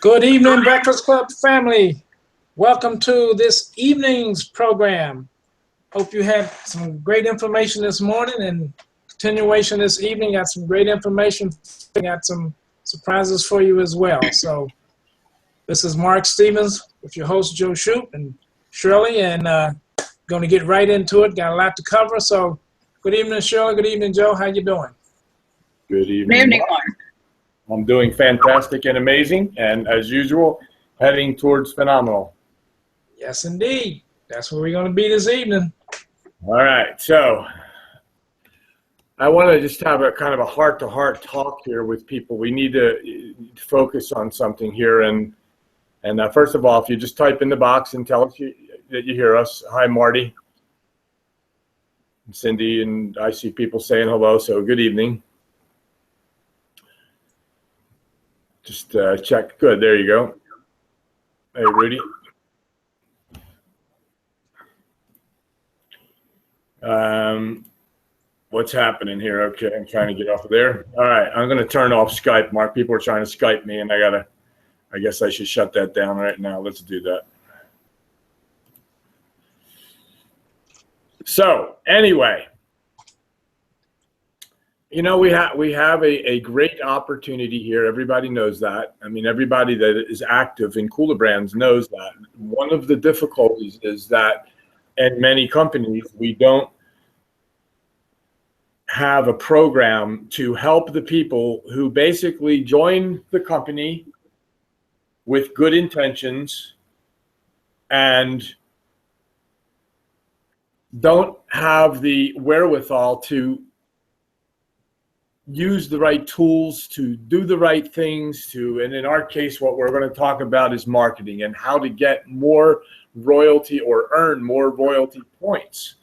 Good evening, Breakfast Club family. Welcome to this evening's program. Hope you had some great information this morning and continuation this evening. Got some great information. Got some surprises for you as well. So this is Mark Stevens with your host, Joe Shoup and Shirley, and going to get right into it. Got a lot to cover. So good evening, Shirley. Good evening, Joe. How you doing? Good evening, Good evening, Mark. Mark. I'm doing fantastic and amazing, and as usual, heading towards phenomenal. Yes, indeed. That's where we're going to be this evening. All right, so I want to just have a kind of a heart-to-heart talk here with people. We need to focus on something here, and first of all, if you just type in the box and tell us that you hear us. Hi, Marty, Cindy, and I see people saying hello, so good evening. Just check. Good. There you go. Hey, Rudy. What's happening here? Okay, I'm trying to get off of there. All right, I'm going to turn off Skype, Mark. People are trying to Skype me, and I guess I should shut that down right now. Let's do that. So, anyway. You know, we have a great opportunity here. Everybody knows that. I mean, everybody that is active in Cooler Brands knows that. One of the difficulties is that in many companies, we don't have a program to help the people who basically join the company with good intentions and don't have the wherewithal to use the right tools, to do the right things, and in our case, what we're going to talk about is marketing and how to get more royalty or earn more royalty points.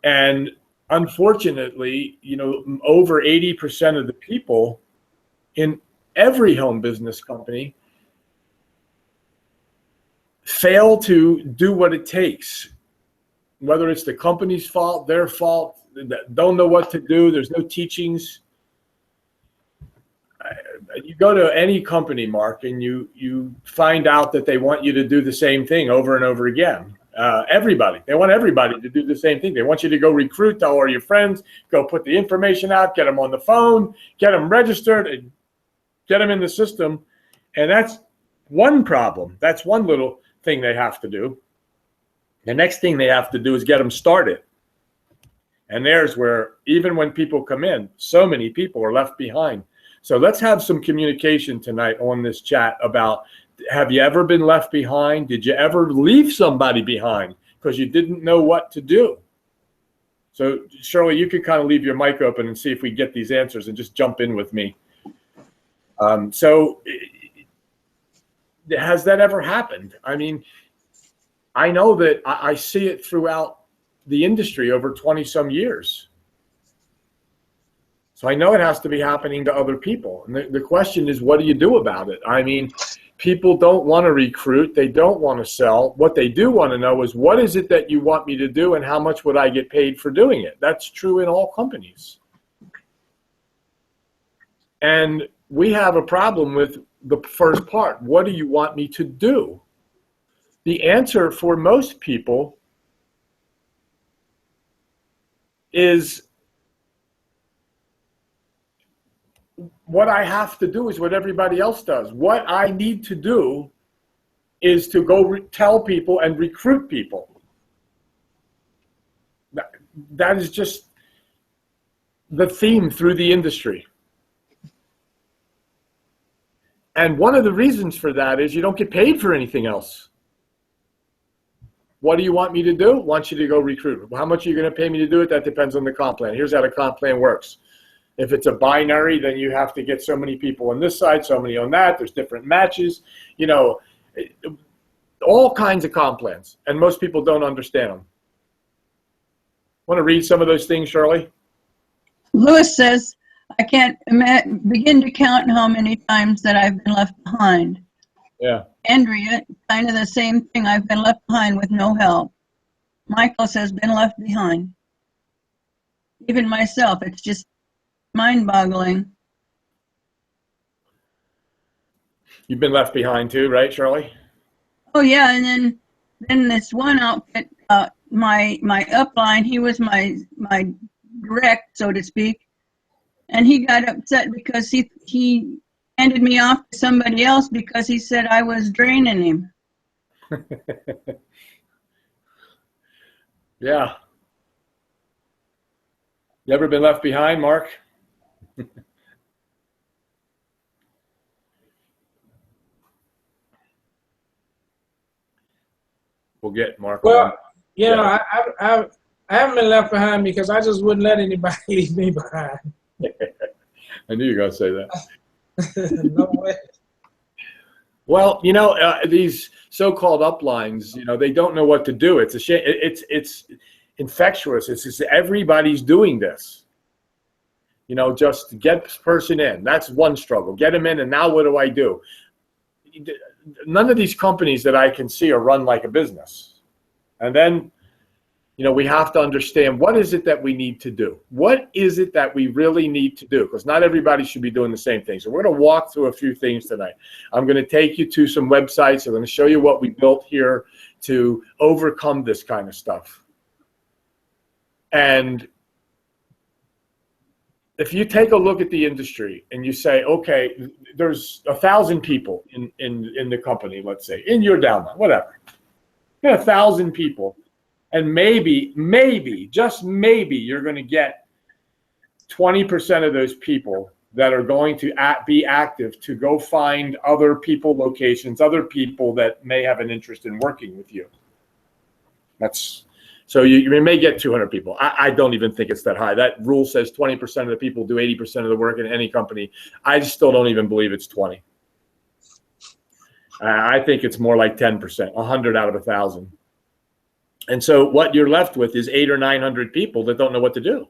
And unfortunately, you know, over 80% of the people in every home business company fail to do what it takes, whether it's the company's fault, their fault, don't know what to do. There's no teachings. You go to any company, Mark, and you find out that they want you to do the same thing over and over again. They want everybody to do the same thing. They want you to go recruit, tell all your friends, go put the information out, get them on the phone, get them registered, and get them in the system. And that's one problem. That's one little thing they have to do. The next thing they have to do is get them started. And there's where, even when people come in, so many people are left behind. So let's have some communication tonight on this chat about, have you ever been left behind? Did you ever leave somebody behind because you didn't know what to do? So Shirley, you could kind of leave your mic open and see if we get these answers and just jump in with me. So has that ever happened? I mean, I know that I see it throughout the industry over 20 some years. So I know it has to be happening to other people. And the question is, what do you do about it? I mean, people don't want to recruit. They don't want to sell. What they do want to know is, what is it that you want me to do and how much would I get paid for doing it? That's true in all companies. And we have a problem with the first part. What do you want me to do? The answer for most people is, what I have to do is what everybody else does. What I need to do is to go tell people and recruit people. That is just the theme through the industry. And one of the reasons for that is you don't get paid for anything else. What do you want me to do? I want you to go recruit. How much are you going to pay me to do it? That depends on the comp plan. Here's how the comp plan works. If it's a binary, then you have to get so many people on this side, so many on that. There's different matches, you know, all kinds of comp plans. And most people don't understand them. Want to read some of those things, Shirley? Lewis says, I can't begin to count how many times that I've been left behind. Yeah. Andrea, kind of the same thing. I've been left behind with no help. Michael says, been left behind. Even myself, it's just mind-boggling. You've been left behind too, right, Shirley? Oh yeah, and then this one outfit, my upline, he was my direct, so to speak, and he got upset because he handed me off to somebody else because he said I was draining him. Yeah. You ever been left behind, Mark? We'll get Mark Well, on. you know, I haven't been left behind because I just wouldn't let anybody leave me behind. I knew you were going to say that. No way. Well, you know, these so-called uplines, you know, they don't know what to do. It's a shame. It's infectious. It's just everybody's doing this. You know, just get this person in. That's one struggle. Get them in, and now what do I do? None of these companies that I can see are run like a business. And then, you know, we have to understand, what is it that we need to do? What is it that we really need to do? Because not everybody should be doing the same thing. So we're going to walk through a few things tonight. I'm going to take you to some websites. I'm going to show you what we built here to overcome this kind of stuff. And if you take a look at the industry and you say, okay, there's 1,000 people in the company, let's say, in your downline, whatever. You got 1,000 people. And maybe, just maybe, you're going to get 20% of those people that are going to be active to go find other people locations, other people that may have an interest in working with you. So you may get 200 people. I don't even think it's that high. That rule says 20% of the people do 80% of the work in any company. I still don't even believe it's 20. I think it's more like 10%, 100 out of 1,000. And so what you're left with is 800 or 900 people that don't know what to do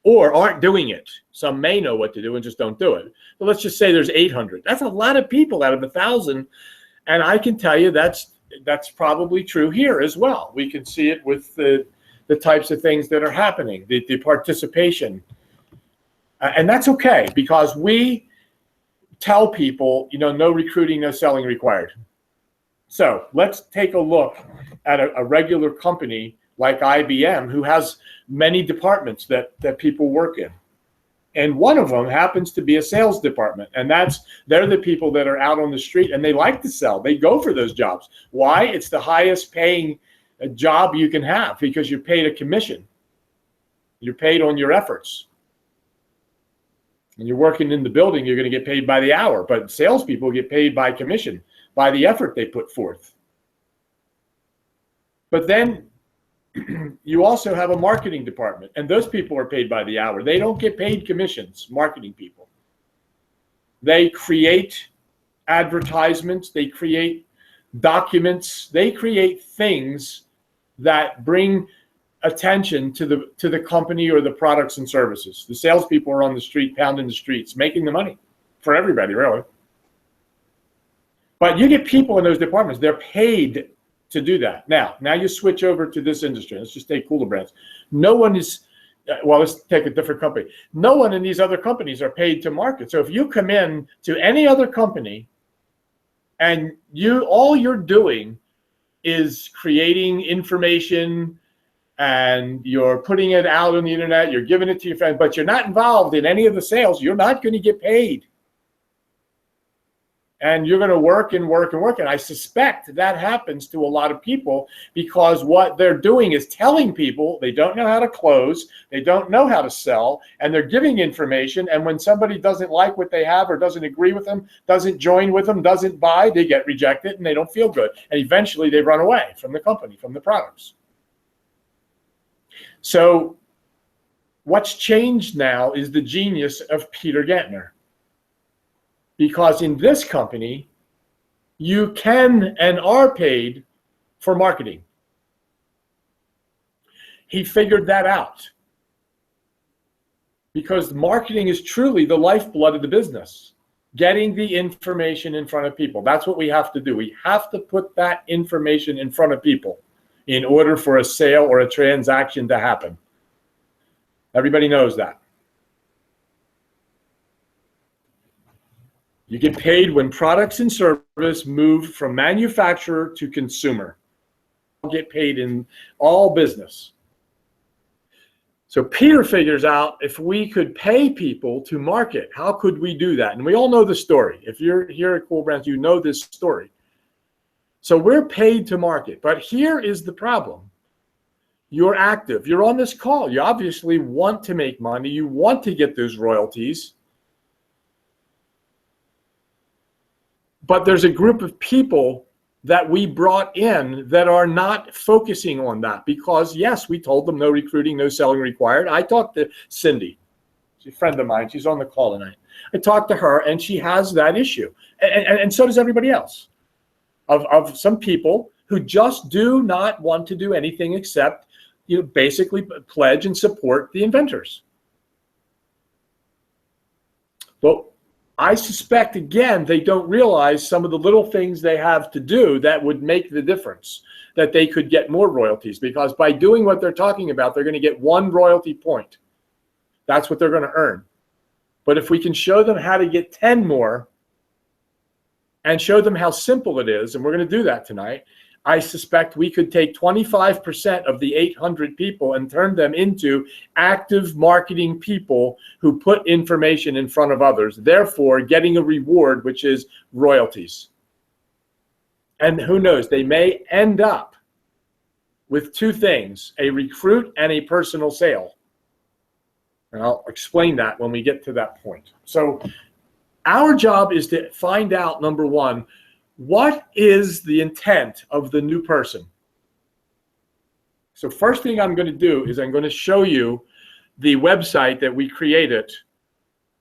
or aren't doing it. Some may know what to do and just don't do it. But let's just say there's 800. That's a lot of people out of 1,000. And I can tell you that's probably true here as well. We can see it with the types of things that are happening, the participation. And that's okay, because we tell people, you know, no recruiting, no selling required. So let's take a look at a regular company like IBM, who has many departments that people work in. And one of them happens to be a sales department. And they're the people that are out on the street and they like to sell. They go for those jobs. Why? It's the highest paying job you can have, because you're paid a commission. You're paid on your efforts. And you're working in the building, you're going to get paid by the hour. But salespeople get paid by commission, by the effort they put forth. But then you also have a marketing department, and those people are paid by the hour. They don't get paid commissions, marketing people. They create advertisements, they create documents, they create things that bring attention to the company or the products and services. The salespeople are on the street, pounding the streets, making the money for everybody, really. But you get people in those departments, they're paid to do that. Now you switch over to this industry. Let's just take Cooler Brands. No one is, well, let's take a different company. No one in these other companies are paid to market. So if you come in to any other company and all you're doing is creating information and you're putting it out on the internet, you're giving it to your friends, but you're not involved in any of the sales, you're not going to get paid. And you're going to work and work and work. And I suspect that happens to a lot of people, because what they're doing is telling people they don't know how to close, they don't know how to sell, and they're giving information. And when somebody doesn't like what they have or doesn't agree with them, doesn't join with them, doesn't buy, they get rejected and they don't feel good. And eventually they run away from the company, from the products. So what's changed now is the genius of Peter Gantner. Because in this company, you can and are paid for marketing. He figured that out. Because marketing is truly the lifeblood of the business. Getting the information in front of people. That's what we have to do. We have to put that information in front of people in order for a sale or a transaction to happen. Everybody knows that. You get paid when products and service move from manufacturer to consumer. You get paid in all business. So Peter figures out if we could pay people to market, how could we do that? And we all know the story. If you're here at Cool Brands, you know this story. So we're paid to market. But here is the problem. You're active. You're on this call. You obviously want to make money. You want to get those royalties. But there's a group of people that we brought in that are not focusing on that because, yes, we told them no recruiting, no selling required. I talked to Cindy. She's a friend of mine. She's on the call tonight. I talked to her, and she has that issue. And so does everybody else of some people who just do not want to do anything except basically pledge and support the inventors. Well, I suspect, again, they don't realize some of the little things they have to do that would make the difference, that they could get more royalties, because by doing what they're talking about, they're going to get 1 royalty point. That's what they're going to earn. But if we can show them how to get 10 more and show them how simple it is, and we're going to do that tonight, I suspect we could take 25% of the 800 people and turn them into active marketing people who put information in front of others, therefore getting a reward, which is royalties. And who knows, they may end up with 2 things, a recruit and a personal sale. And I'll explain that when we get to that point. So our job is to find out, number 1, what is the intent of the new person? So first thing I'm going to do is I'm going to show you the website that we created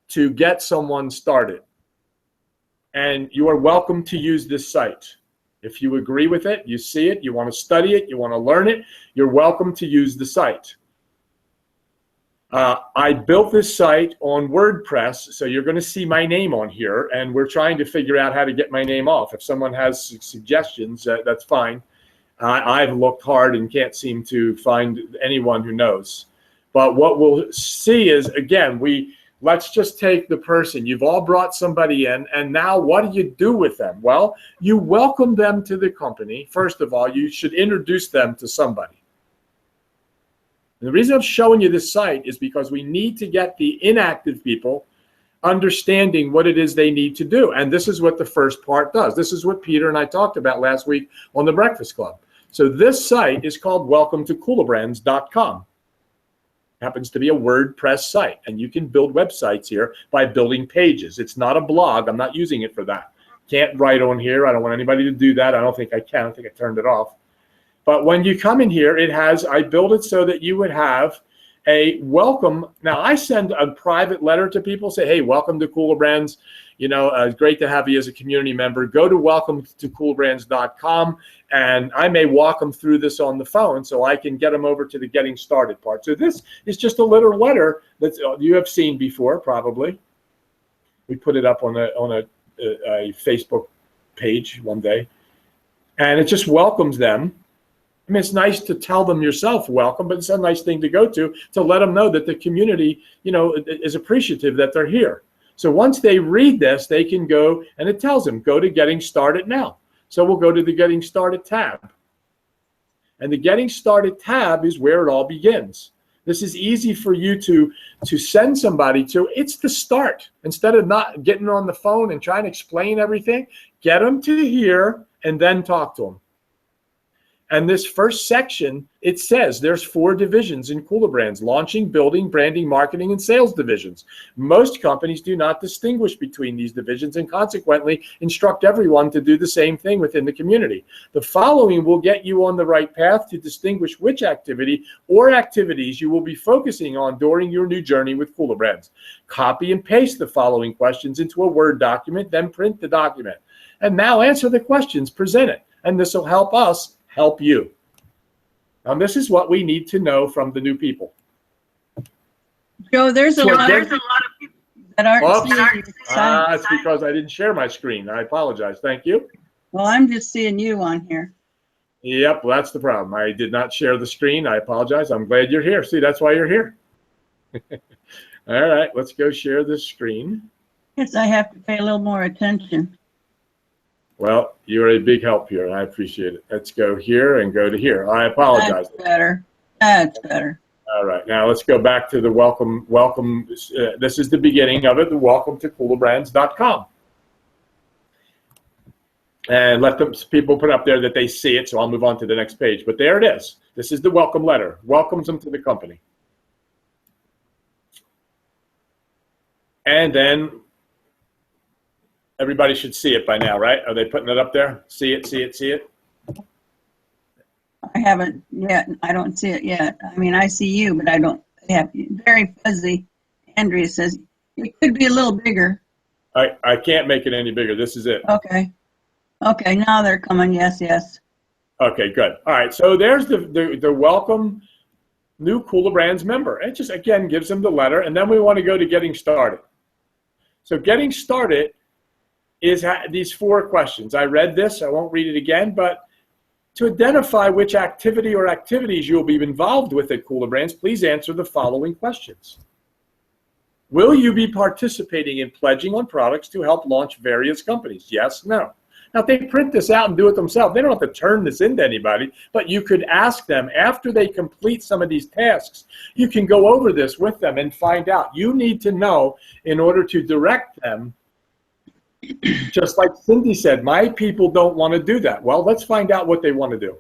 to get someone started. And you are welcome to use this site. If you agree with it, you see it, you want to study it, you want to learn it, you're welcome to use the site. I built this site on WordPress, so you're going to see my name on here, and we're trying to figure out how to get my name off. If someone has suggestions, that's fine. I've looked hard and can't seem to find anyone who knows. But what we'll see is, again, let's just take the person. You've all brought somebody in, and now what do you do with them? Well, you welcome them to the company. First of all, you should introduce them to somebody. And the reason I'm showing you this site is because we need to get the inactive people understanding what it is they need to do. And this is what the first part does. This is what Peter and I talked about last week on the Breakfast Club. So this site is called welcometocoolerbrands.com. Happens to be a WordPress site, and you can build websites here by building pages. It's not a blog. I'm not using it for that. Can't write on here. I don't want anybody to do that. I don't think I can. I think I turned it off. But when you come in here, I built it so that you would have a welcome. Now, I send a private letter to people, say, hey, welcome to Cooler Brands. It's great to have you as a community member. Go to welcometocoolerbrands.com, and I may walk them through this on the phone so I can get them over to the getting started part. So this is just a little letter that you have seen before, probably. We put it up on a Facebook page one day, and it just welcomes them. I mean, it's nice to tell them yourself welcome, but it's a nice thing to go to let them know that the community, is appreciative that they're here. So once they read this, they can go, and it tells them, go to Getting Started Now. So we'll go to the Getting Started tab. And the Getting Started tab is where it all begins. This is easy for you to send somebody to. It's the start. Instead of not getting on the phone and trying to explain everything, get them to here and then talk to them. And this first section, it says there's 4 divisions in Cooler Brands: launching, building, branding, marketing, and sales divisions. Most companies do not distinguish between these divisions and consequently instruct everyone to do the same thing within the community. The following will get you on the right path to distinguish which activity or activities you will be focusing on during your new journey with Cooler Brands. Copy and paste the following questions into a Word document, then print the document. And now answer the questions presented, and this will help us help you. Now, this is what we need to know from the new people. Joe, there's a lot of people that aren't seeing you. That's because I didn't share my screen. I apologize. Thank you. Well, I'm just seeing you on here. Yep, well, that's the problem. I did not share the screen. I apologize. I'm glad you're here. See, that's why you're here. All right, let's go share this screen. Guess I have to pay a little more attention. Well, you're a big help here. I appreciate it. Let's go here and go to here. I apologize. That's better. That's better. All right, now let's go back to the welcome. This is the beginning of it, the welcome to coolerbrands.com. And let them people put up there that they see it, so I'll move on to the next page. But there it is. This is the welcome letter. Welcomes them to the company. And then everybody should see it by now, right? Are they putting it up there? See it, see it, see it? I haven't yet. I don't see it yet. I mean, I see you, but I don't have very fuzzy. Andrea says it could be a little bigger. I can't make it any bigger. This is it. Okay. Okay, now they're coming. Yes, yes. Okay, good. All right, so there's the welcome new Cooler Brands member. It just, again, gives them the letter, and then we want to go to getting started. So getting started is these 4 questions. I read this. I won't read it again, but to identify which activity or activities you'll be involved with at Cooler Brands, please answer the following questions. Will you be participating in pledging on products to help launch various companies? Yes, no. Now, if they print this out and do it themselves, they don't have to turn this into anybody, but you could ask them after they complete some of these tasks. You can go over this with them and find out. You need to know in order to direct them. Just like Cindy said, my people don't want to do that. Well, let's find out what they want to do.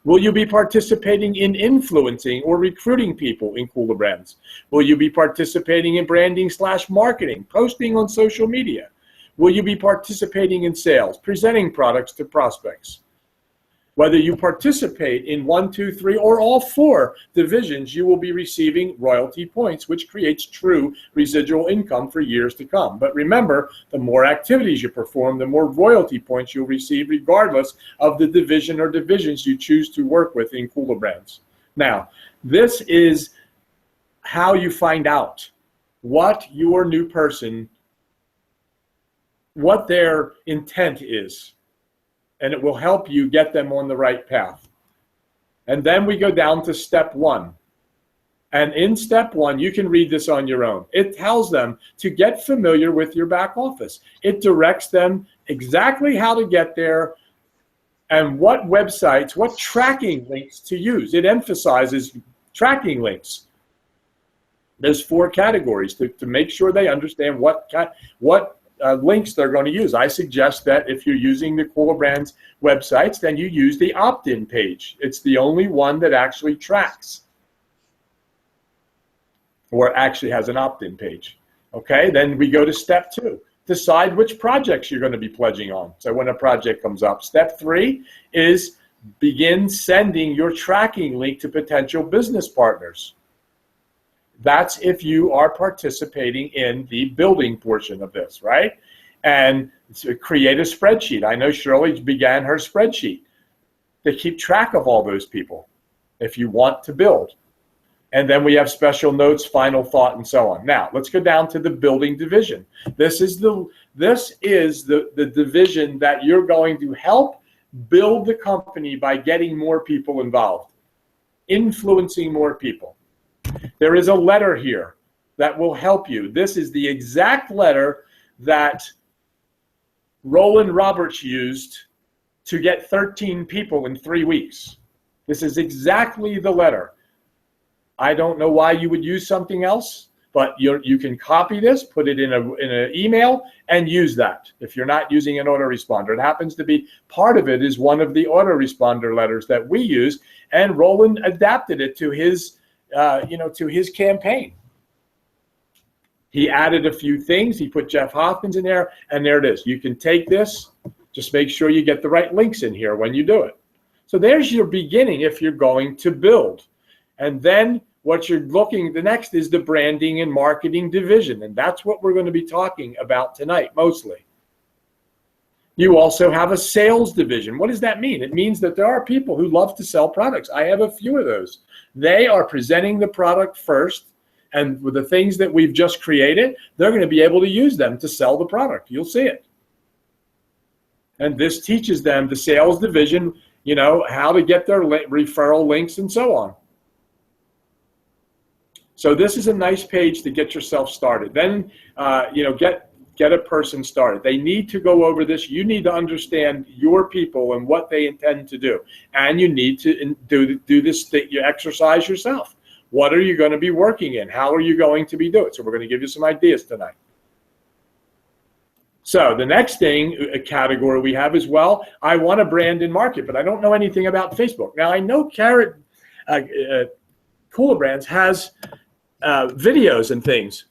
Will you be participating in influencing or recruiting people in Cooler Brands? Will you be participating in branding/marketing, posting on social media? Will you be participating in sales, presenting products to prospects? Whether you participate in 1, 2, 3, or all 4 divisions, you will be receiving royalty points, which creates true residual income for years to come. But remember, the more activities you perform, the more royalty points you'll receive, regardless of the division or divisions you choose to work with in Cooler Brands. Now, this is how you find out what your new person, what their intent is. And it will help you get them on the right path. And then we go down to step 1. And in step 1, you can read this on your own. It tells them to get familiar with your back office. It directs them exactly how to get there and what websites, what tracking links to use. It emphasizes tracking links. There's 4 categories to make sure they understand what links they're going to use. I suggest that if you're using the Cooler Brands websites, then you use the opt-in page. It's the only one that actually tracks or actually has an opt-in page. Okay, then we go to step 2. Decide which projects you're going to be pledging on. So when a project comes up. Step 3 is begin sending your tracking link to potential business partners. That's if you are participating in the building portion of this, right? And create a spreadsheet. I know Shirley began her spreadsheet to keep track of all those people if you want to build. And then we have special notes, final thought, and so on. Now, let's go down to the building division. This is the division that you're going to help build the company by getting more people involved, influencing more people. There is a letter here that will help you. This is the exact letter that Roland Roberts used to get 13 people in 3 weeks. This is exactly the letter. I don't know why you would use something else, but you can copy this, put it in an email, and use that if you're not using an autoresponder. It happens to be part of it is one of the autoresponder letters that we use, and Roland adapted it to his to his campaign. He added a few things. He put Jeff Hoffman's in there, and there it is. You can take this. Just make sure you get the right links in here when you do it. So there's your beginning if you're going to build. And then what you're the next is the branding and marketing division, and that's what we're going to be talking about tonight mostly. You also have a sales division. What does that mean? It means that there are people who love to sell products. I have a few of those. They are presenting the product first, and with the things that we've just created, they're going to be able to use them to sell the product. You'll see it. And this teaches them, the sales division, how to get their referral links and so on. So this is a nice page to get yourself started. Then, get a person started. They need to go over this. You need to understand your people and what they intend to do. And you need to do this exercise yourself. What are you going to be working in? How are you going to be doing it? So we're going to give you some ideas tonight. So the next thing, a category we have as well, I want to brand and market, but I don't know anything about Facebook. Now I know Cooler Brands has videos and things.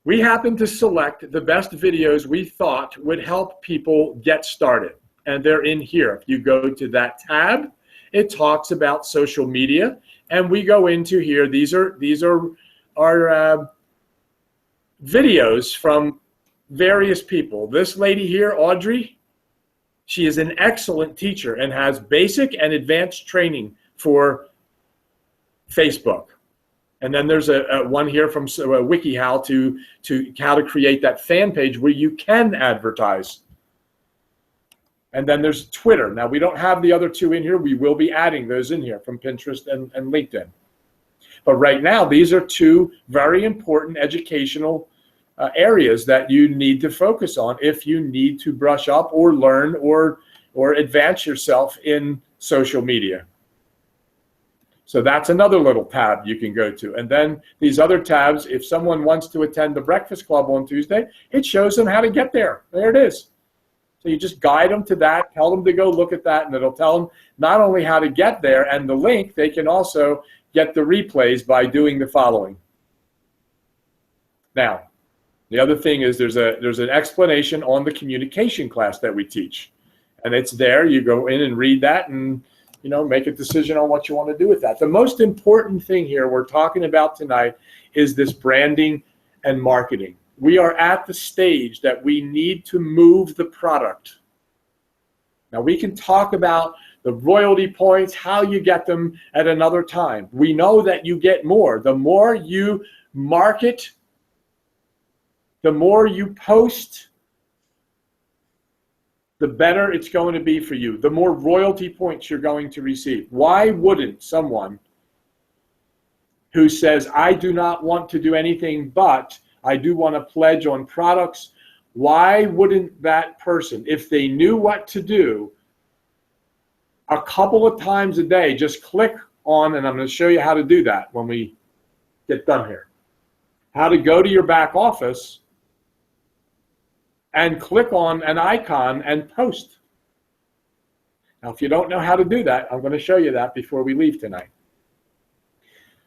We happened to select the best videos we thought would help people get started, and they're in here. If you go to that tab, it talks about social media, and we go into here. These are our videos from various people. This lady here, Audrey, she is an excellent teacher and has basic and advanced training for Facebook. And then there's a one here from WikiHow to how to create that fan page where you can advertise. And then there's Twitter. Now, we don't have the other two in here. We will be adding those in here from Pinterest and LinkedIn. But right now, these are two very important educational areas that you need to focus on if you need to brush up or learn or advance yourself in social media. So that's another little tab you can go to. And then these other tabs, if someone wants to attend the Breakfast Club on Tuesday, it shows them how to get there. There it is. So you just guide them to that, tell them to go look at that, and it'll tell them not only how to get there and the link, they can also get the replays by doing the following. Now, the other thing is there's an explanation on the communication class that we teach. And it's there. You go in and read that and make a decision on what you want to do with that. The most important thing here we're talking about tonight is this branding and marketing. We are at the stage that we need to move the product. Now, we can talk about the royalty points, how you get them at another time. We know that you get more. The more you market, the more you post, the better it's going to be for you, the more royalty points you're going to receive. Why wouldn't someone who says, I do not want to do anything but I do want to pledge on products, why wouldn't that person, if they knew what to do, a couple of times a day, just click on, and I'm going to show you how to do that when we get done here, how to go to your back office and click on an icon and post. Now, if you don't know how to do that, I'm going to show you that before we leave tonight.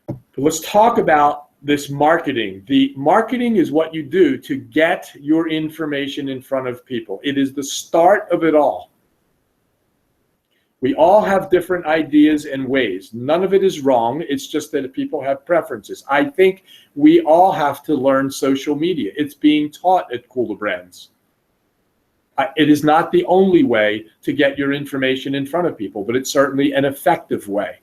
But let's talk about this marketing. The marketing is what you do to get your information in front of people. It is the start of it all. We all have different ideas and ways. None of it is wrong. It's just that people have preferences. I think we all have to learn social media. It's being taught at Cooler Brands. It is not the only way to get your information in front of people, but it's certainly an effective way.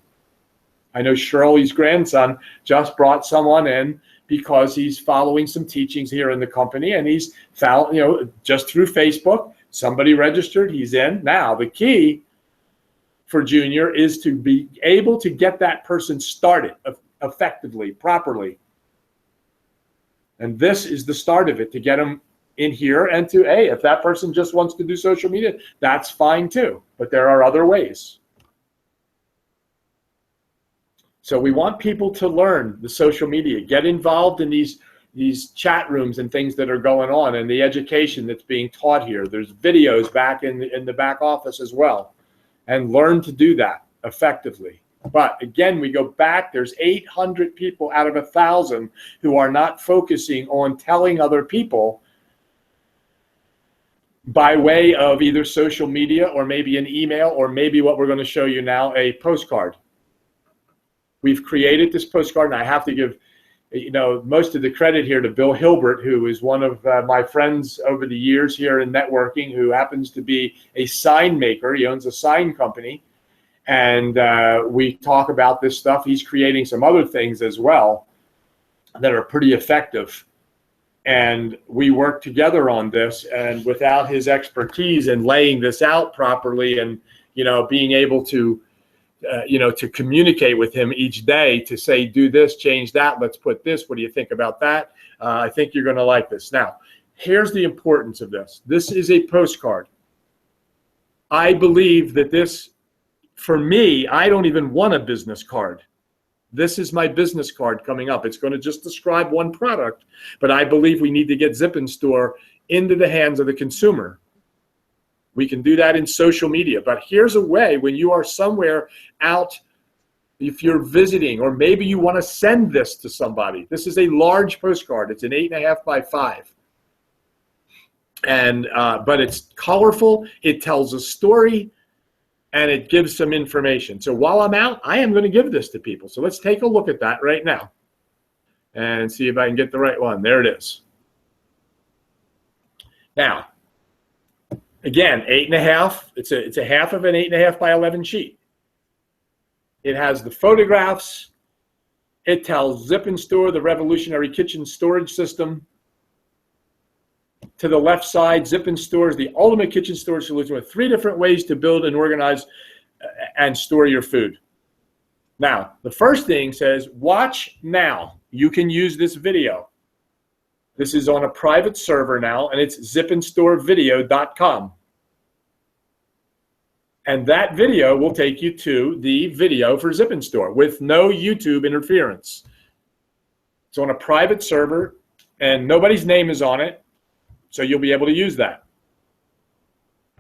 I know Shirley's grandson just brought someone in because he's following some teachings here in the company, and he's found, just through Facebook, somebody registered, he's in. Now, the key for Junior is to be able to get that person started effectively, properly. And this is the start of it, to get them in here and to, hey, if that person just wants to do social media, that's fine too. But there are other ways. So we want people to learn the social media, get involved in these chat rooms and things that are going on, and the education that's being taught here. There's videos back in the back office as well, and learn to do that effectively. But again, we go back, there's 800 people out of 1,000 who are not focusing on telling other people by way of either social media or maybe an email or maybe what we're going to show you now, a postcard. We've created this postcard, and I have to give most of the credit here to Bill Hilbert, who is one of my friends over the years here in networking, who happens to be a sign maker. He owns a sign company, and we talk about this stuff. He's creating some other things as well that are pretty effective. And we work together on this, and without his expertise in laying this out properly and, being able to to communicate with him each day to say, do this, change that, let's put this, what do you think about that? I think you're going to like this. Now, here's the importance of this. This is a postcard. I believe that this, for me, I don't even want a business card. This is my business card coming up. It's going to just describe one product, but I believe we need to get Zip and Store into the hands of the consumer. We can do that in social media, but here's a way when you are somewhere out, if you're visiting, or maybe you want to send this to somebody. This is a large postcard. It's an 8.5 by 5. And but it's colorful, it tells a story, and it gives some information. So while I'm out, I am going to give this to people. So let's take a look at that right now and see if I can get the right one. There it is. Now, again, 8.5. It's a half of an 8.5 by 11 sheet. It has the photographs. It tells Zip and Store, the revolutionary kitchen storage system. To the left side, Zip and Store is the ultimate kitchen storage solution with 3 different ways to build and organize and store your food. Now, the first thing says, watch now. You can use this video. This is on a private server now, and it's zipandstorevideo.com. And that video will take you to the video for Zip and Store with no YouTube interference. It's on a private server, and nobody's name is on it. So you'll be able to use that.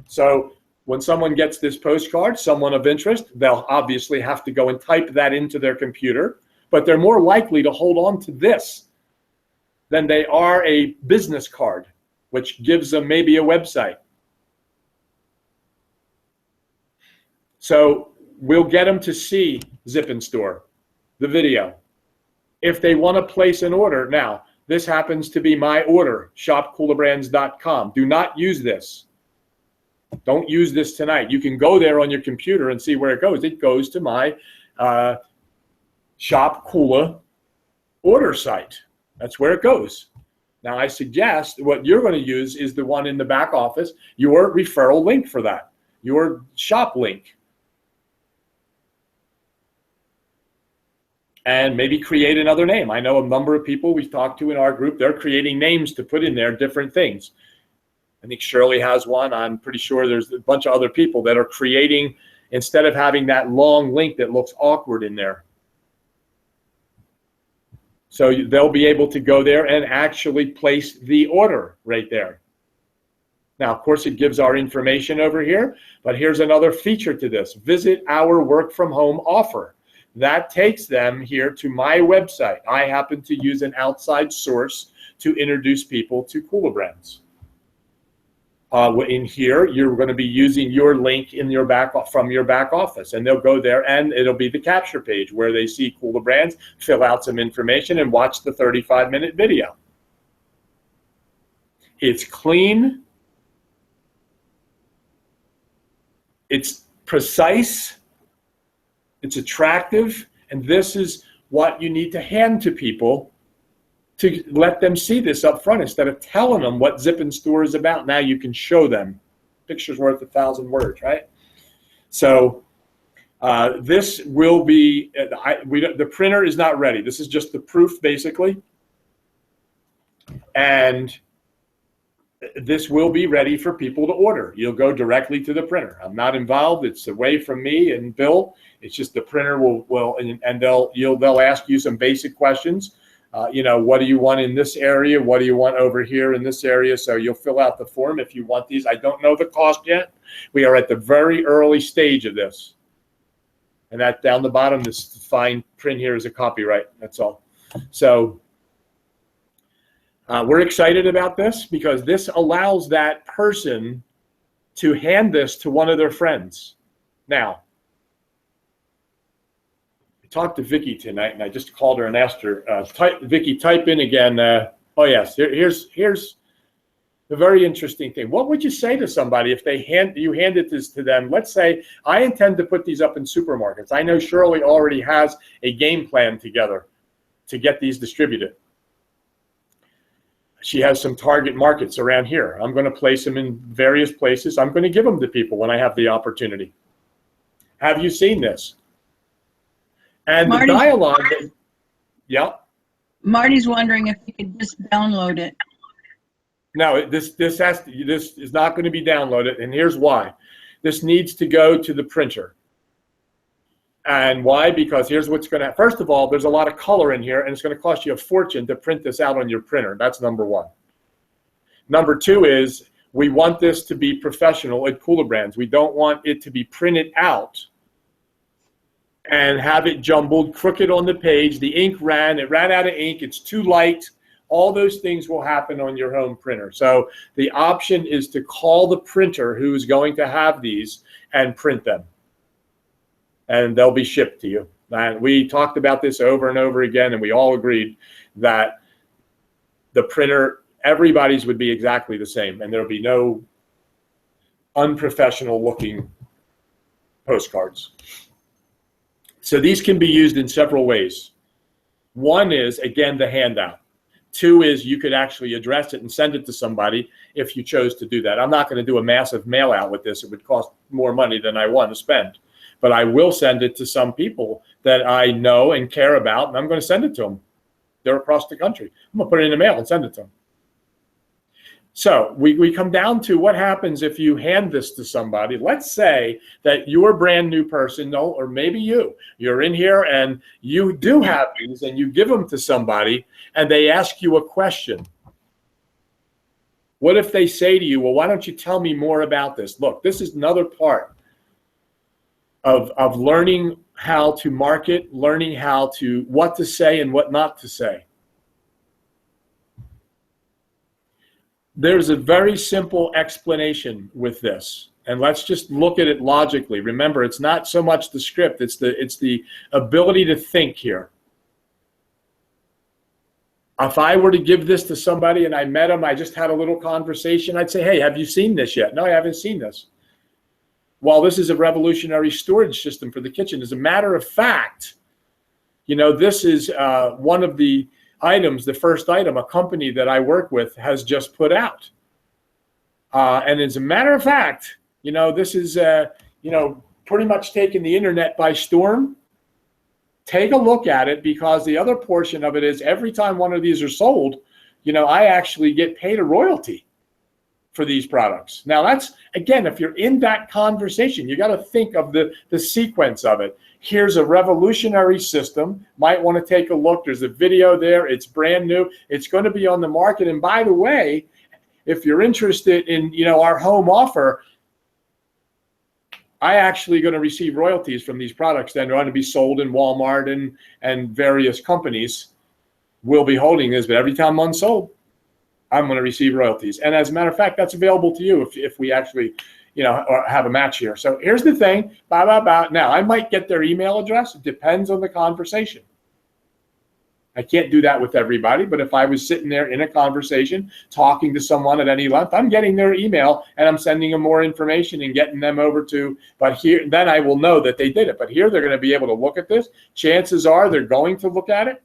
So when someone gets this postcard, someone of interest, they'll obviously have to go and type that into their computer, but they're more likely to hold on to this than they are a business card, which gives them maybe a website. So we'll get them to see Zip and Store, the video. If they want to place an order, now, this happens to be my order, shopcoolabrands.com. Do not use this. Don't use this tonight. You can go there on your computer and see where it goes. It goes to my Shop Coola order site. That's where it goes. Now, I suggest what you're going to use is the one in the back office, your referral link for that, your shop link. And maybe create another name. I know a number of people we've talked to in our group, they're creating names to put in there, different things. I think Shirley has one. I'm pretty sure there's a bunch of other people that are creating, instead of having that long link that looks awkward in there. So they'll be able to go there and actually place the order right there. Now, of course, it gives our information over here, but here's another feature to this. Visit our work from home offer. That takes them here to my website. I happen to use an outside source to introduce people to Coola Brands. In here, you're going to be using your link in your from your back office, and they'll go there, and it'll be the capture page where they see Coola Brands, fill out some information, and watch the 35-minute video. It's clean. It's precise. It's attractive, and this is what you need to hand to people to let them see this up front instead of telling them what Zip and Store is about. Now you can show them. Picture's worth 1,000 words, right? So this will be, the printer is not ready. This is just the proof, basically. And this will be ready for people to order. You'll go directly to the printer. I'm not involved. It's away from me and Bill. It's just the printer will and they'll ask you some basic questions. What do you want in this area? What do you want over here in this area? So you'll fill out the form if you want these. I don't know the cost yet. We are at the very early stage of this. And that down the bottom, this fine print here is a copyright. That's all. So we're excited about this because this allows that person to hand this to one of their friends. Now, I talked to Vicki tonight, and I just called her and asked her, Vicki, type in again. Oh, yes, here's the very interesting thing. What would you say to somebody if you handed this to them? Let's say, I intend to put these up in supermarkets. I know Shirley already has a game plan together to get these distributed. She has some target markets around here. I'm going to place them in various places. I'm going to give them to people when I have the opportunity. Have you seen this? And Marty, the dialogue, yeah. Marty's wondering if you could just download it. No, this is not going to be downloaded, and here's why. This needs to go to the printer. And why? Because here's what's going to happen. First of all, there's a lot of color in here, and it's going to cost you a fortune to print this out on your printer. That's number one. Number two is we want this to be professional at Cooler Brands. We don't want it to be printed out and have it jumbled, crooked on the page. The ink it ran out of ink, it's too light. All those things will happen on your home printer. So the option is to call the printer who's going to have these and print them. And they'll be shipped to you. And we talked about this over and over again, and we all agreed that the printer, everybody's would be exactly the same, and there'll be no unprofessional looking postcards. So these can be used in several ways. One is, again, the handout. Two is you could actually address it and send it to somebody if you chose to do that. I'm not going to do a massive mail out with this. It would cost more money than I want to spend. But I will send it to some people that I know and care about, and I'm going to send it to them. They're across the country. I'm going to put it in the mail and send it to them. So we come down to what happens if you hand this to somebody. Let's say that you're a brand new person, or maybe you're in here and you do have these and you give them to somebody and they ask you a question. What if they say to you, well, why don't you tell me more about this? Look, this is another part of learning how to market, learning what to say and what not to say. There's a very simple explanation with this, and let's just look at it logically. Remember, it's not so much the script, it's the ability to think here. If I were to give this to somebody and I met them, I just had a little conversation, I'd say, hey, have you seen this yet? No, I haven't seen this. Well, this is a revolutionary storage system for the kitchen. As a matter of fact, this is one of the items, the first item a company that I work with has just put out. And as a matter of fact, this is, pretty much taken the internet by storm. Take a look at it, because the other portion of it is every time one of these are sold, I actually get paid a royalty for these products. Now that's, again, if you're in that conversation, you got to think of the sequence of it. Here's a revolutionary system. Might want to take a look. There's a video there. It's brand new. It's going to be on the market. And by the way, if you're interested in, our home offer, I actually going to receive royalties from these products that are going to be sold in Walmart and various companies will be holding this. But every time one's sold, I'm going to receive royalties. And as a matter of fact, that's available to you if we actually, or have a match here. So here's the thing, Now, I might get their email address. It depends on the conversation. I can't do that with everybody, but if I was sitting there in a conversation, talking to someone at any length, I'm getting their email and I'm sending them more information and getting them over to, but here, then I will know that they did it. But here they're going to be able to look at this. Chances are they're going to look at it.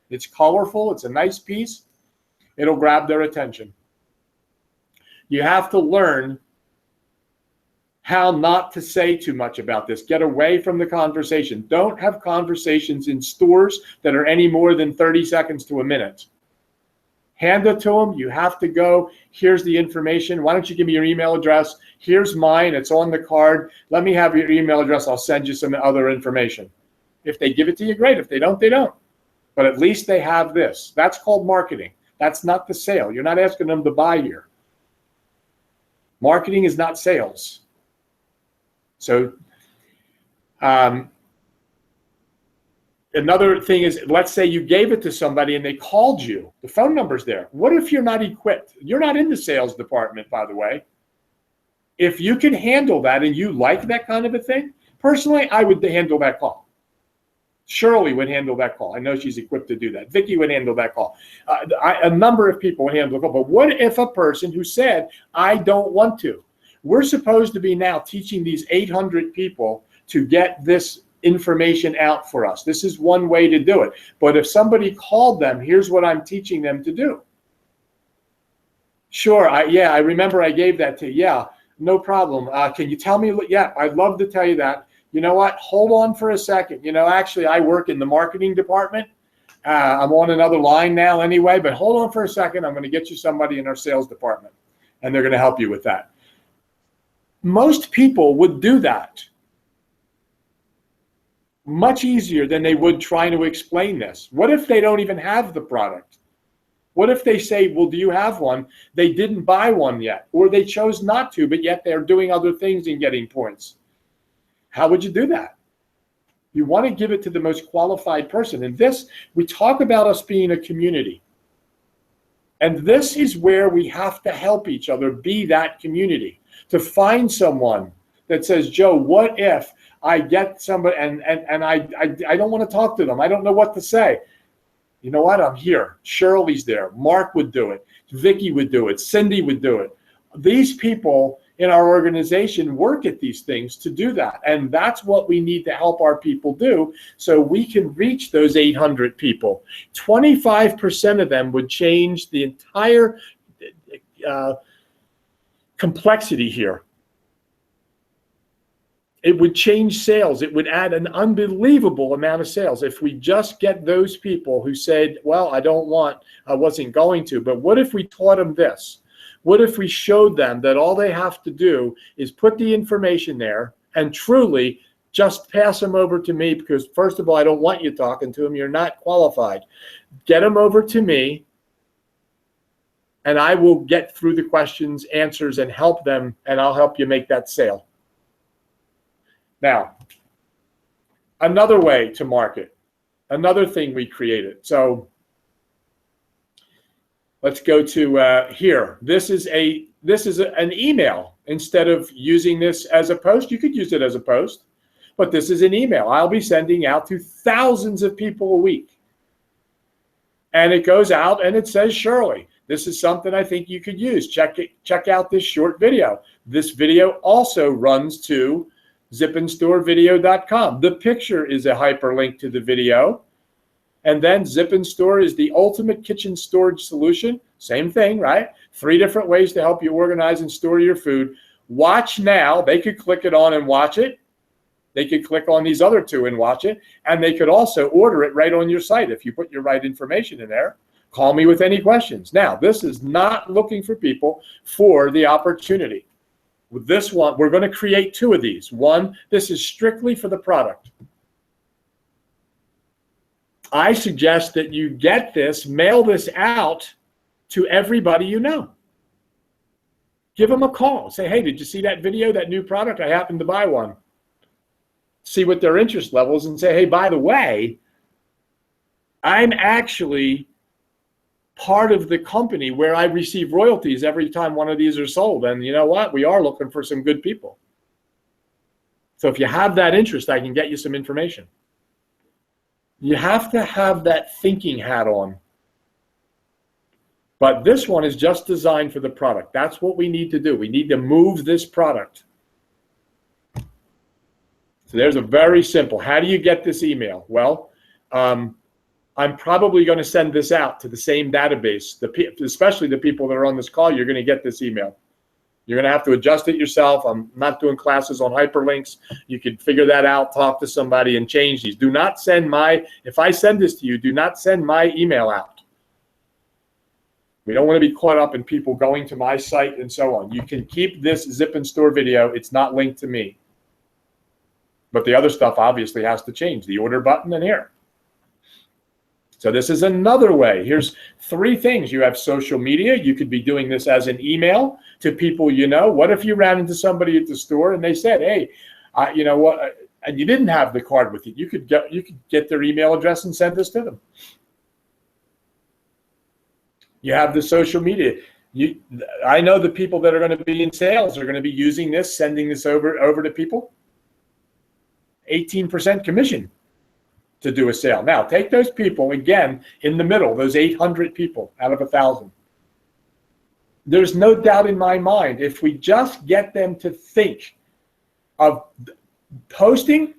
It's colorful. It's a nice piece. It'll grab their attention. You have to learn how not to say too much about this. Get away from the conversation. Don't have conversations in stores that are any more than 30 seconds to a minute. Hand it to them. You have to go. Here's the information. Why don't you give me your email address? Here's mine. It's on the card. Let me have your email address. I'll send you some other information. If they give it to you, great. If they don't, they don't. But at least they have this. That's called marketing. That's not the sale. You're not asking them to buy here. Marketing is not sales. So another thing is, let's say you gave it to somebody and they called you. The phone number's there. What if you're not equipped? You're not in the sales department, by the way. If you can handle that and you like that kind of a thing, personally, I would handle that call. Shirley would handle that call. I know she's equipped to do that. Vicki would handle that call. A number of people would handle the call. But what if a person who said, I don't want to? We're supposed to be now teaching these 800 people to get this information out for us. This is one way to do it. But if somebody called them, here's what I'm teaching them to do. Sure, I remember I gave that to you. Yeah, no problem. Can you tell me? Yeah, I'd love to tell you that. You know what? Hold on for a second. Actually, I work in the marketing department, I'm on another line now anyway, but hold on for a second. I'm going to get you somebody in our sales department, and they're going to help you with that. Most people would do that much easier than they would trying to explain this. What if they don't even have the product? What if they say, well, do you have one? They didn't buy one yet, or they chose not to, but yet they're doing other things and getting points. How would you do that? You want to give it to the most qualified person. And this, we talk about us being a community. And this is where we have to help each other be that community. To find someone that says, Joe, what if I get somebody and I don't want to talk to them. I don't know what to say. You know what? I'm here. Shirley's there. Mark would do it. Vicky would do it. Cindy would do it. These people in our organization work at these things to do that. And that's what we need to help our people do so we can reach those 800 people. 25% of them would change the entire complexity here. It would change sales. It would add an unbelievable amount of sales if we just get those people who said, well, I wasn't going to, but what if we taught them this? What if we showed them that all they have to do is put the information there and truly just pass them over to me, because first of all, I don't want you talking to them. You're not qualified. Get them over to me, and I will get through the questions, answers, and help them, and I'll help you make that sale. Now, another way to market, another thing we created. So let's go to here. This is an email. Instead of using this as a post, you could use it as a post, but this is an email I'll be sending out to thousands of people a week. And it goes out and it says, Shirley, this is something I think you could use. Check out this short video. This video also runs to zipandstorevideo.com. The picture is a hyperlink to the video. And then Zip and Store is the ultimate kitchen storage solution. Same thing, right? 3 different ways to help you organize and store your food. Watch now. They could click it on and watch it. They could click on these other 2 and watch it. And they could also order it right on your site if you put your right information in there. Call me with any questions. Now, this is not looking for people for the opportunity. With this one, we're going to create 2 of these. One, this is strictly for the product. I suggest that you get this, mail this out to everybody you know. Give them a call. Say, hey, did you see that video, that new product? I happened to buy one. See what their interest levels and say, hey, by the way, I'm actually part of the company where I receive royalties every time one of these are sold. And you know what? We are looking for some good people. So if you have that interest, I can get you some information. You have to have that thinking hat on. But this one is just designed for the product. That's what we need to do. We need to move this product. So there's a very simple, how do you get this email? Well, I'm probably going to send this out to the same database, especially the people that are on this call. You're going to get this email. You're going to have to adjust it yourself. I'm not doing classes on hyperlinks. You can figure that out, talk to somebody, and change these. Do not send if I send this to you, do not send my email out. We don't want to be caught up in people going to my site and so on. You can keep this Zip and Store video. It's not linked to me. But the other stuff obviously has to change. The order button and here. So this is another way. Here's 3 things. You have social media. You could be doing this as an email to people you know. What if you ran into somebody at the store and they said, hey, you know what, and you didn't have the card with you. You could get their email address and send this to them. You have the social media. I know the people that are going to be in sales are going to be using this, sending this over to people. 18% commission to do a sale. Now, take those people, again, in the middle, those 800 people out of 1,000. There's no doubt in my mind, if we just get them to think of posting,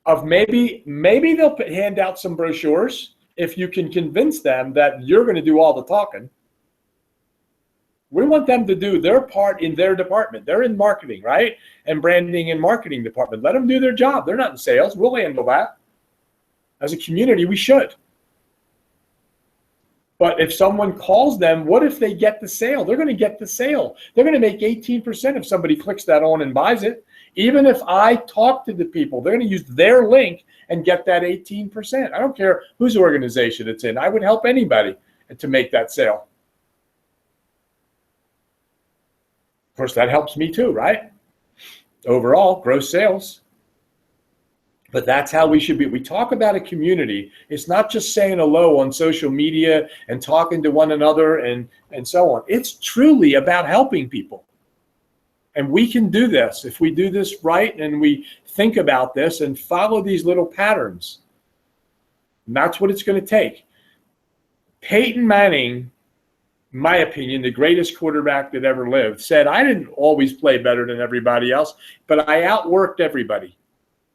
of maybe they'll hand out some brochures if you can convince them that you're going to do all the talking. We want them to do their part in their department. They're in marketing, right? And branding and marketing department. Let them do their job. They're not in sales. We'll handle that. As a community, we should. But if someone calls them, what if they get the sale? They're going to get the sale. They're going to make 18% if somebody clicks that on and buys it. Even if I talk to the people, they're going to use their link and get that 18%. I don't care whose organization it's in. I would help anybody to make that sale. Of course, that helps me too, right? Overall, gross sales. But that's how we should be. We talk about a community. It's not just saying hello on social media and talking to one another and so on. It's truly about helping people. And we can do this if we do this right and we think about this and follow these little patterns. And that's what it's going to take. Peyton Manning, in my opinion, the greatest quarterback that ever lived, said, I didn't always play better than everybody else, but I outworked everybody.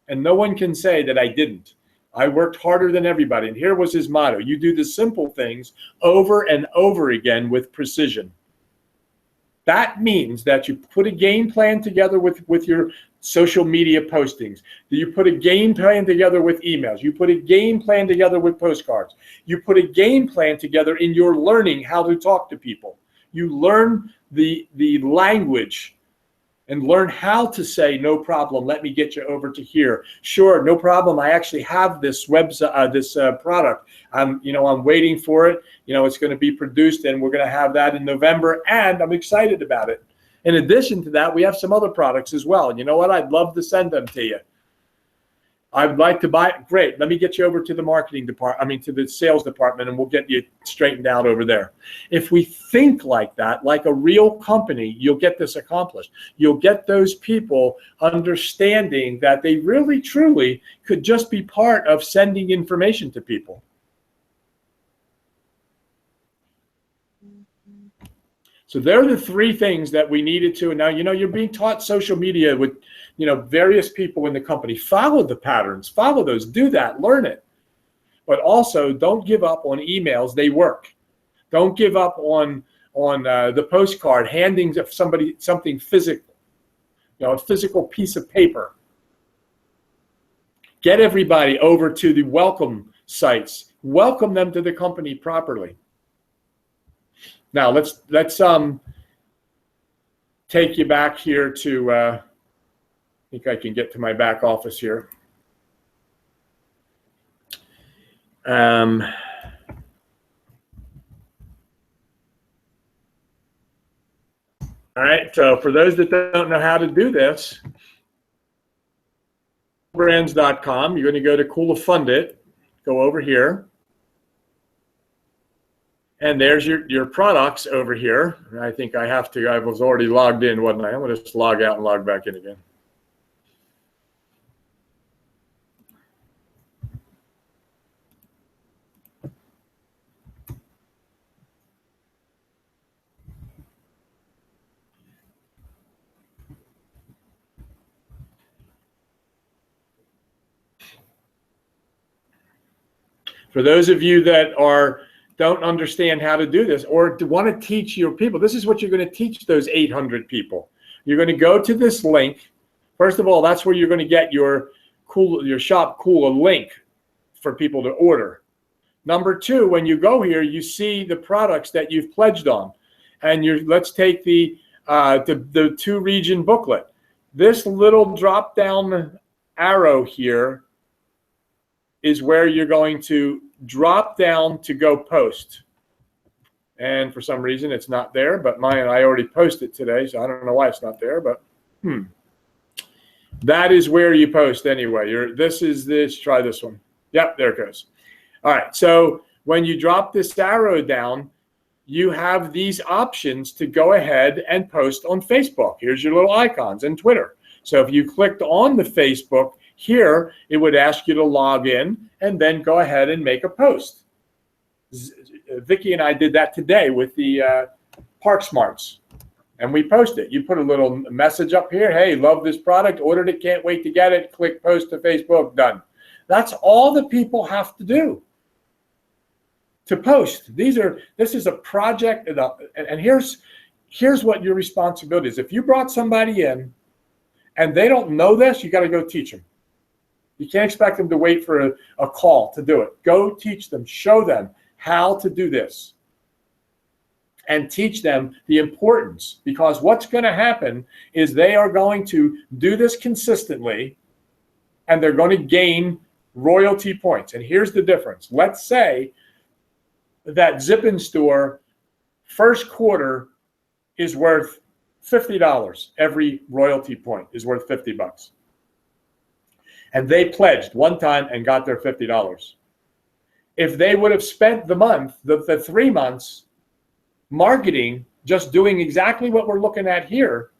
And no one can say that I didn't. I worked harder than everybody. And here was his motto. You do the simple things over and over again with precision. That means that you put a game plan together with your social media postings. You put a game plan together with emails. You put a game plan together with postcards. You put a game plan together in your learning how to talk to people. You learn the language and learn how to say, no problem, let me get you over to here. Sure, no problem, I actually have this product. I'm waiting for it. It's going to be produced and we're going to have that in November and I'm excited about it. In addition to that, we have some other products as well. And you know what? I'd love to send them to you. I'd like to buy it. Great. Let me get you over to the marketing department, to the sales department, and we'll get you straightened out over there. If we think like that, like a real company, you'll get this accomplished. You'll get those people understanding that they really, truly could just be part of sending information to people. So there are the three things that we needed to. And now, you're being taught social media with, various people in the company. Follow the patterns, follow those, do that, learn it. But also don't give up on emails. They work. Don't give up on the postcard, handing somebody something physical, a physical piece of paper. Get everybody over to the welcome sites. Welcome them to the company properly. Now let's take you back here to, I think I can get to my back office here. All right, so for those that don't know how to do this, brands.com, you're going to go to Cool to Fund It, go over here. And there's your products over here. I think I was already logged in, wasn't I? I'm going to just log out and log back in again. For those of you that don't understand how to do this or want to teach your people, this is what you're going to teach those 800 people. You're going to go to this link. First of all, that's where you're going to get your Shop Cool, a link for people to order. Number two, when you go here, you see the products that you've pledged on. And let's take the 2-region booklet. This little drop-down arrow here is where you're going to drop down to go post. And for some reason it's not there, but I already posted today, so I don't know why it's not there, but that is where you post anyway. Try this one. Yep, there it goes. All right, so when you drop this arrow down, you have these options to go ahead and post on Facebook. Here's your little icons, and Twitter. So if you clicked on the Facebook, here, it would ask you to log in and then go ahead and make a post. Vicki and I did that today with the Park Smarts, and we posted. You put a little message up here, hey, love this product, ordered it, can't wait to get it, click post to Facebook, done. That's all the people have to do to post. This is a project, and here's what your responsibility is. If you brought somebody in and they don't know this, you got to go teach them. You can't expect them to wait for a call to do it. Go teach them, show them how to do this, and teach them the importance, because what's going to happen is they are going to do this consistently and they're going to gain royalty points. And here's the difference. Let's say that Zippin store first quarter is worth $50. Every royalty point is worth $50. And they pledged one time and got their $50. If they would have spent the 3 months marketing, just doing exactly what we're looking at here,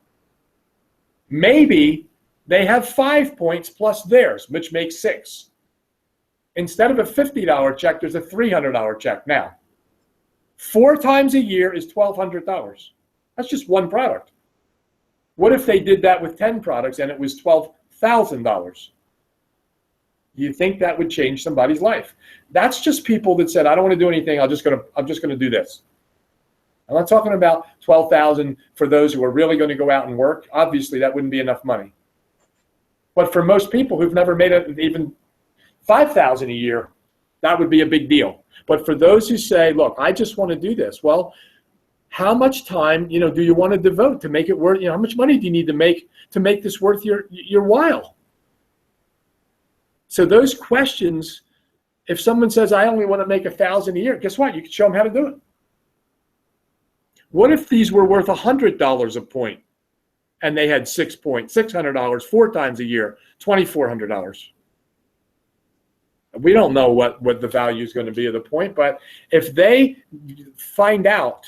maybe they have 5 points plus theirs, which makes 6. Instead of a $50 check, there's a $300 check now. 4 times a year is $1,200. That's just one product. What if they did that with 10 products and it was $12,000? You think that would change somebody's life? That's just people that said, I don't want to do anything. I'm just gonna do this. I'm not talking about $12,000 for those who are really going to go out and work. Obviously, that wouldn't be enough money. But for most people who've never made even $5,000 a year, that would be a big deal. But for those who say, look, I just want to do this, well, how much time, do you want to devote to make it worth, how much money do you need to make this worth your while? So those questions, if someone says, I only want to make $1,000 a year, guess what? You can show them how to do it. What if these were worth $100 a point and they had 6 points, $600, 4 times a year, $2,400? We don't know what the value is going to be of the point, but if they find out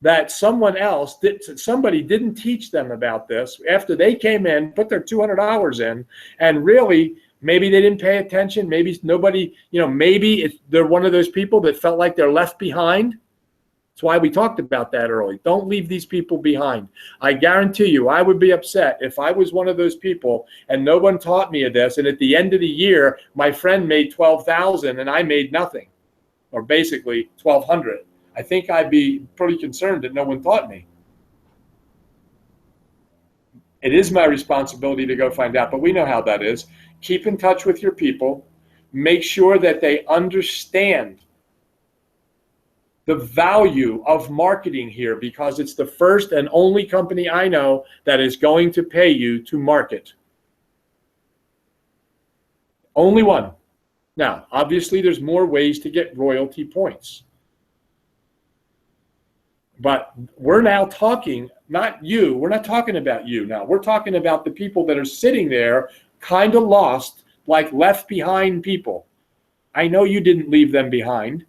that somebody didn't teach them about this after they came in, put their $200 in, and really maybe they didn't pay attention, maybe nobody, maybe they're one of those people that felt like they're left behind. That's why we talked about that early. Don't leave these people behind. I guarantee you, I would be upset if I was one of those people and no one taught me of this, and at the end of the year, my friend made $12,000 and I made nothing, or basically $1,200. I think I'd be pretty concerned that no one taught me. It is my responsibility to go find out, but we know how that is. Keep in touch with your people. Make sure that they understand the value of marketing here, because it's the first and only company I know that is going to pay you to market. Only one. Now, obviously, there's more ways to get royalty points. But we're now talking, not you, we're not talking about you now. We're talking about the people that are sitting there kind of lost, like left behind people. I know you didn't leave them behind,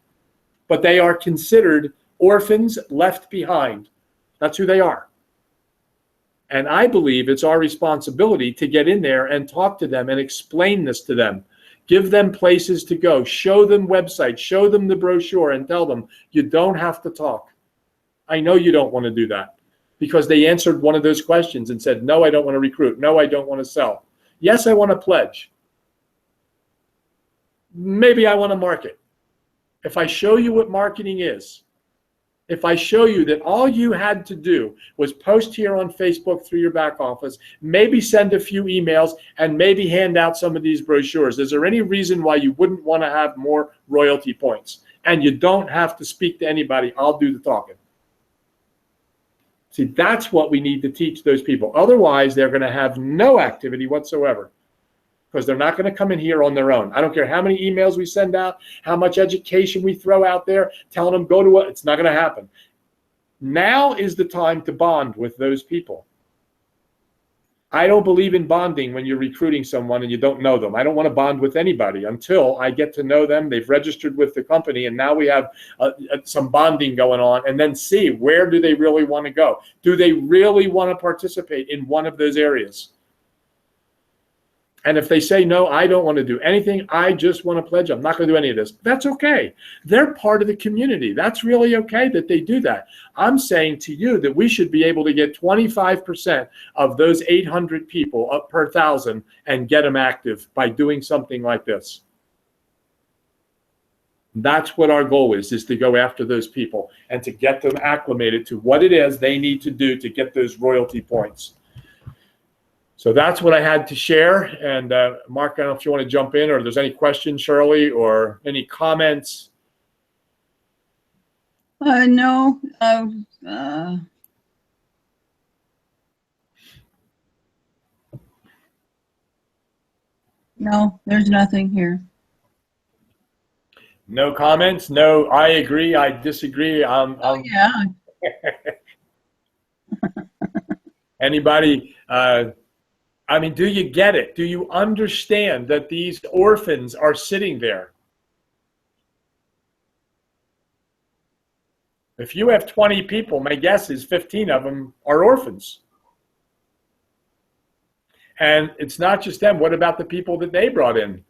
but they are considered orphans left behind. That's who they are. And I believe it's our responsibility to get in there and talk to them and explain this to them. Give them places to go. Show them websites. Show them the brochure and tell them you don't have to talk. I know you don't want to do that because they answered one of those questions and said, no, I don't want to recruit. No, I don't want to sell. Yes, I want to pledge. Maybe I want to market. If I show you what marketing is, if I show you that all you had to do was post here on Facebook through your back office, maybe send a few emails, and maybe hand out some of these brochures, is there any reason why you wouldn't want to have more royalty points? And you don't have to speak to anybody. I'll do the talking. See, that's what we need to teach those people. Otherwise, they're going to have no activity whatsoever, because they're not going to come in here on their own. I don't care how many emails we send out, how much education we throw out there, telling them go to it. It's not going to happen. Now is the time to bond with those people. I don't believe in bonding when you're recruiting someone and you don't know them. I don't want to bond with anybody until I get to know them. They've registered with the company, and now we have some bonding going on, and then see where do they really want to go. Do they really want to participate in one of those areas? And if they say, no, I don't want to do anything, I just want to pledge, I'm not going to do any of this, that's okay. They're part of the community. That's really okay that they do that. I'm saying to you that we should be able to get 25% of those 800 people up per 1,000 and get them active by doing something like this. That's what our goal is to go after those people and to get them acclimated to what it is they need to do to get those royalty points. So that's what I had to share. And Mark, I don't know if you want to jump in, or if there's any questions, Shirley, or any comments. No. No, there's nothing here. No comments? No, I agree, I disagree. Yeah. Anybody, I mean, do you get it? Do you understand that these orphans are sitting there? If you have 20 people, my guess is 15 of them are orphans. And it's not just them. What about the people that they brought in?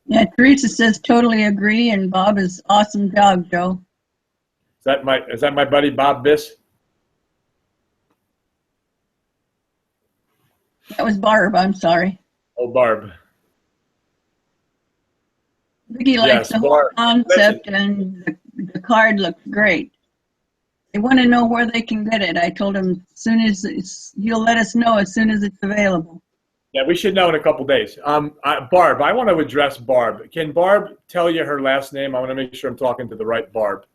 Yeah, Teresa says totally agree, and Bob is awesome job, Joe. Is that my buddy Bob Biss? That was Barb, I'm sorry. Oh, Barb. Vicky likes Yes, the whole Barb. concept, and the card looks great. They want to know where they can get it. I told them as soon as you'll let us know as soon as it's available. Yeah, we should know in a couple days. Barb, I want to address Barb. Can Barb tell you her last name? I want to make sure I'm talking to the right Barb.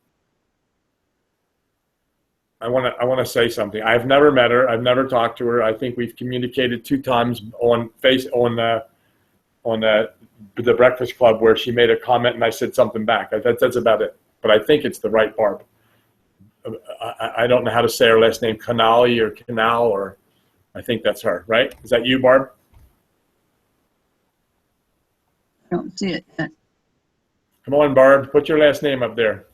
I want to say something. I've never met her. I've never talked to her. I think we've communicated 2 times on the Breakfast Club, where she made a comment and I said something back. That's about it. But I think it's the right Barb. I don't know how to say her last name, Canali or Canal, or I think that's her, right? Is that you, Barb? I don't see it yet. Come on, Barb. Put your last name up there.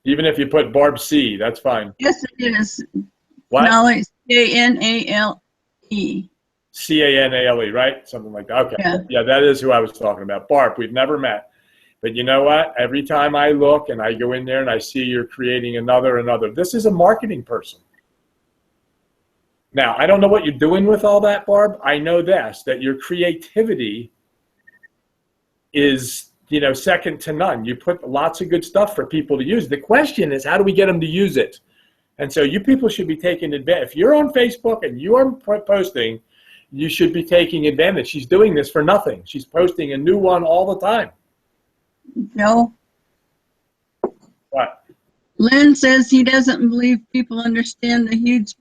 Even if you put Barb C, that's fine. Yes, it is. What? Canale, C-A-N-A-L-E. C-A-N-A-L-E, right? Something like that. Okay. Yeah. Yeah, that is who I was talking about. Barb, we've never met. But you know what? Every time I look and I go in there and I see you're creating another. This is a marketing person. Now, I don't know what you're doing with all that, Barb. I know this, that your creativity is, second to none. You put lots of good stuff for people to use. The question is, how do we get them to use it? And so you people should be taking advantage. If you're on Facebook and you are posting, you should be taking advantage. She's doing this for nothing. She's posting a new one all the time. No. What? Lynn says he doesn't believe people understand the huge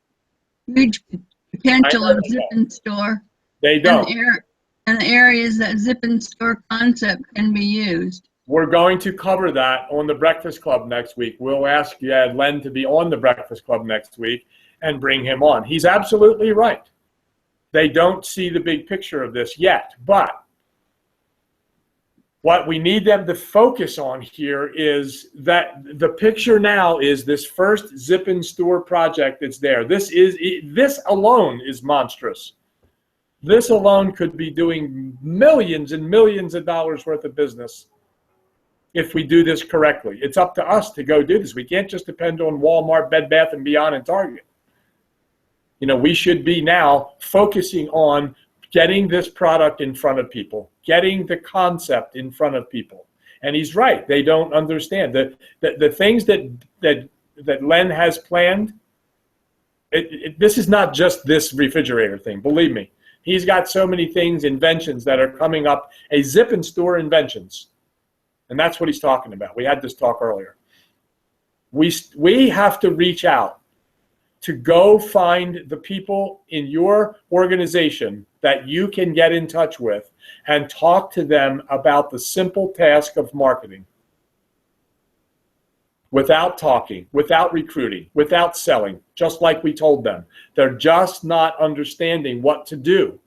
potential of Zip and Store. They don't. And the areas that Zip and Store concept can be used. We're going to cover that on the Breakfast Club next week. We'll ask Len to be on the Breakfast Club next week and bring him on. He's absolutely right. They don't see the big picture of this yet, but what we need them to focus on here is that the picture now is this first Zip and Store project that's there. This alone is monstrous. This alone could be doing millions and millions of dollars worth of business if we do this correctly. It's up to us to go do this. We can't just depend on Walmart, Bed Bath & Beyond, and Target. We should be now focusing on getting this product in front of people, getting the concept in front of people. And he's right. They don't understand. The things that Len has planned, this is not just this refrigerator thing, believe me. He's got so many things, inventions that are coming up, a Zip and Store inventions. And that's what he's talking about. We had this talk earlier. We have to reach out to go find the people in your organization that you can get in touch with and talk to them about the simple task of marketing. Without talking, without recruiting, without selling, just like we told them. They're just not understanding what to do.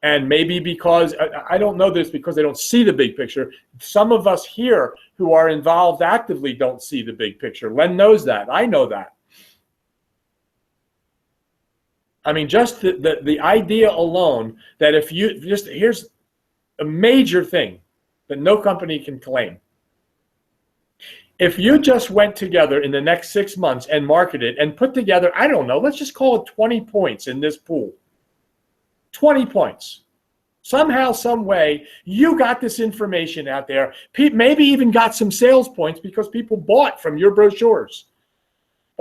And maybe because, I don't know this because they don't see the big picture. Some of us here who are involved actively don't see the big picture. Len knows that. I know that. I mean, just the idea alone that if you just, here's a major thing that no company can claim. If you just went together in the next 6 months and marketed and put together, I don't know, let's just call it 20 points in this pool. 20 points. Somehow, some way, you got this information out there. Maybe even got some sales points because people bought from your brochures.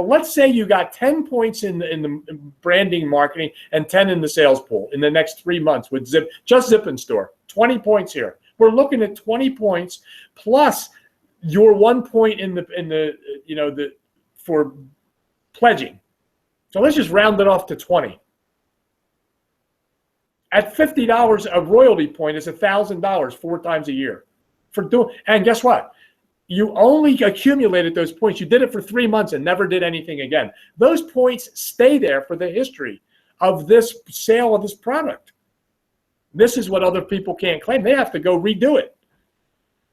But let's say you got 10 points in the branding, marketing, and 10 in the sales pool in the next 3 months with just Zip and Store. 20 points here. We're looking at 20 points plus your 1 point for pledging. So let's just round it off to 20. At $50, a royalty point is $1,000 4 times a year. And guess what? You only accumulated those points. You did it for 3 months and never did anything again. Those points stay there for the history of this sale of this product. This is what other people can't claim. They have to go redo it.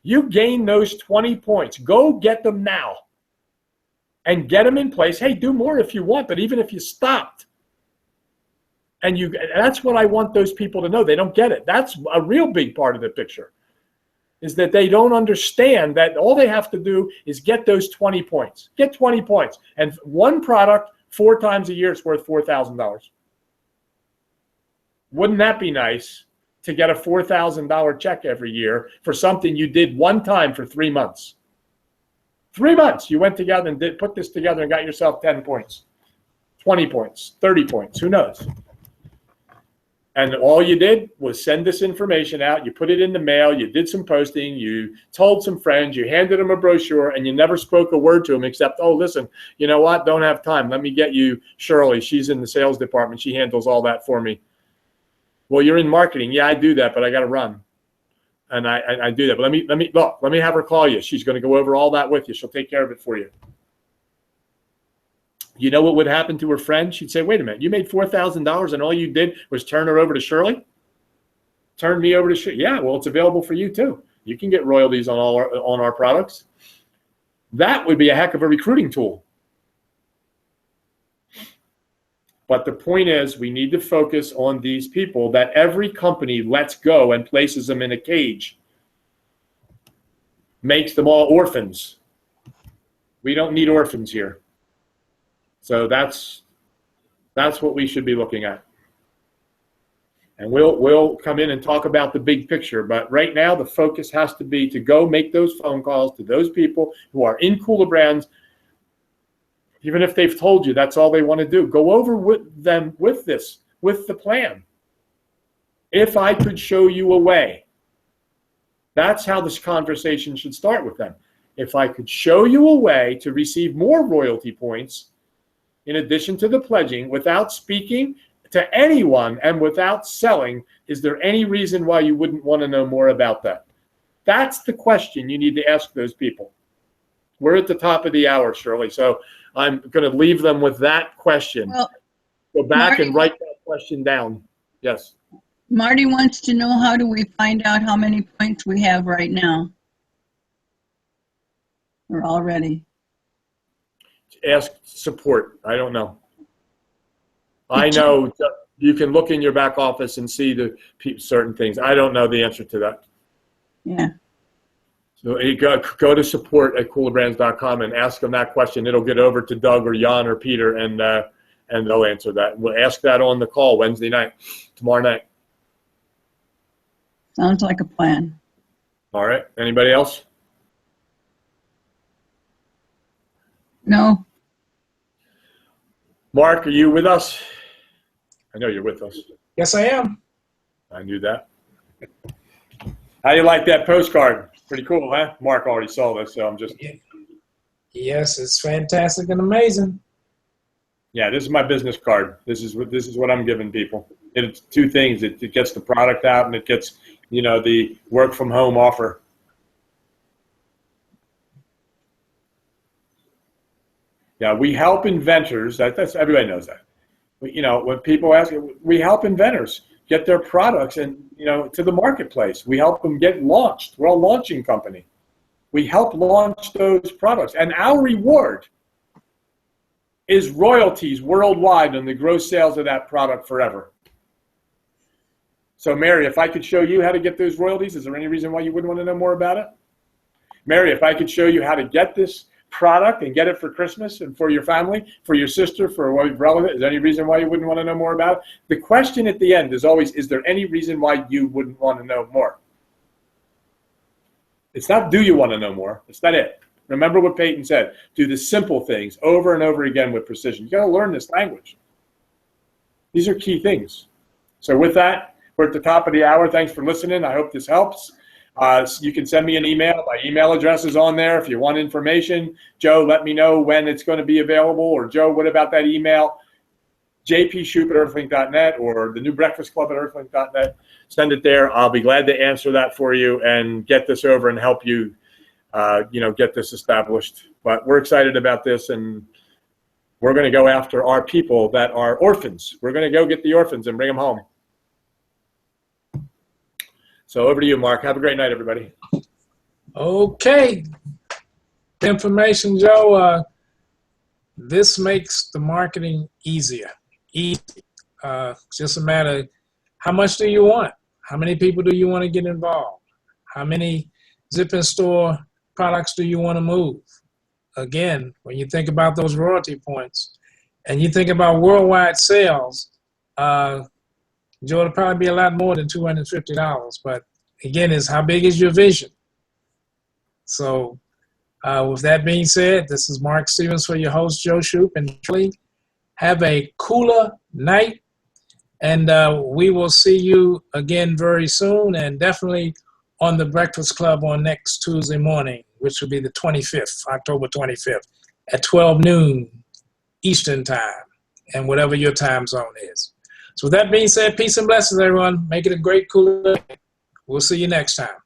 You gain those 20 points. Go get them now and get them in place. Hey, do more if you want, but even if you stopped, that's what I want those people to know. They don't get it. That's a real big part of the picture, is that they don't understand that all they have to do is get those 20 points. Get 20 points. And one product 4 times a year is worth $4,000. Wouldn't that be nice to get a $4,000 check every year for something you did one time for 3 months? 3 months you went together and put this together and got yourself 10 points, 20 points, 30 points, who knows? And all you did was send this information out. You put it in the mail. You did some posting. You told some friends. You handed them a brochure, and you never spoke a word to them except, oh, listen, you know what? Don't have time. Let me get you Shirley. She's in the sales department. She handles all that for me. Well, you're in marketing. Yeah, I do that, but I got to run. And I do that. But let me have her call you. She's going to go over all that with you. She'll take care of it for you. You know what would happen to her friend? She'd say, wait a minute, you made $4,000 and all you did was turn her over to Shirley? Turn me over to Shirley? Yeah, well, it's available for you too. You can get royalties on on our products. That would be a heck of a recruiting tool. But the point is, we need to focus on these people that every company lets go and places them in a cage. Makes them all orphans. We don't need orphans here. So that's what we should be looking at. And we'll come in and talk about the big picture. But right now, the focus has to be to go make those phone calls to those people who are in Cooler Brands. Even if they've told you that's all they want to do, go over with them with the plan. If I could show you a way. That's how this conversation should start with them. If I could show you a way to receive more royalty points, in addition to the pledging, without speaking to anyone and without selling, is there any reason why you wouldn't want to know more about that? That's the question you need to ask those people. We're at the top of the hour, Shirley, so I'm going to leave them with that question. Well, go back Marty, and write that question down. Yes. Marty wants to know, how do we find out how many points we have right now? Or already? Ask support. I don't know. I know you can look in your back office and see the certain things. I don't know the answer to that. Yeah. So you go to support@coolerbrands.com and ask them that question. It'll get over to Doug or Jan or Peter, and they'll answer that. We'll ask that on the call Wednesday night, tomorrow night. Sounds like a plan. All right. Anybody else? No. Mark, are you with us? I know you're with us. Yes, I am. I knew that. How do you like that postcard? Pretty cool, huh? Mark already saw this, so I'm just... Yes, it's fantastic and amazing. Yeah, this is my business card. This is what I'm giving people. It's 2 things. It gets the product out, and it gets, the work from home offer. Yeah, we help inventors. That's everybody knows that. When people ask, we help inventors get their products and to the marketplace. We help them get launched. We're a launching company. We help launch those products, and our reward is royalties worldwide on the gross sales of that product forever. So, Mary, if I could show you how to get those royalties, is there any reason why you wouldn't want to know more about it? Mary, if I could show you how to get this product and get it for Christmas and for your family, for your sister, for a relative, is there any reason why you wouldn't want to know more about it? The question at the end is always, is there any reason why you wouldn't want to know more? It's not, do you want to know more? It's not it. Remember what Peyton said. Do the simple things over and over again with precision. You got to learn this language. These are key things. So with that, we're at the top of the hour. Thanks for listening. I hope this helps. You can send me an email. My email address is on there if you want information. Joe, let me know when it's going to be available. Or Joe, what about that email? jpshoop@earthlink.net or the New Breakfast Club at earthlink.net. Send it there. I'll be glad to answer that for you and get this over and help you, get this established. But we're excited about this, and we're going to go after our people that are orphans. We're going to go get the orphans and bring them home. So over to you, Mark. Have a great night, everybody. Okay. Information, Joe. This makes the marketing easier. Easy. Just a matter of how much do you want? How many people do you want to get involved? How many zip and store products do you want to move? Again, when you think about those royalty points and you think about worldwide sales, Joe, it'll probably be a lot more than $250. But again, is how big is your vision? So with that being said, this is Mark Stevens for your host, Joe Shoup, and have a cooler night. And we will see you again very soon, and definitely on the Breakfast Club on next Tuesday morning, which will be the 25th, October 25th, at 12 noon Eastern time, and whatever your time zone is. So with that being said, peace and blessings, everyone. Make it a great, cooler night. We'll see you next time.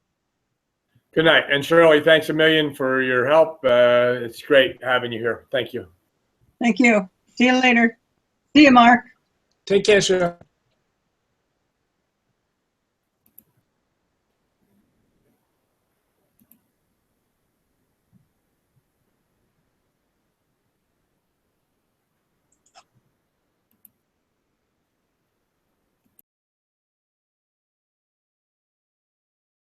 Good night. And Shirley, thanks a million for your help. It's great having you here. Thank you. Thank you. See you later. See you, Mark. Take care, Shirley.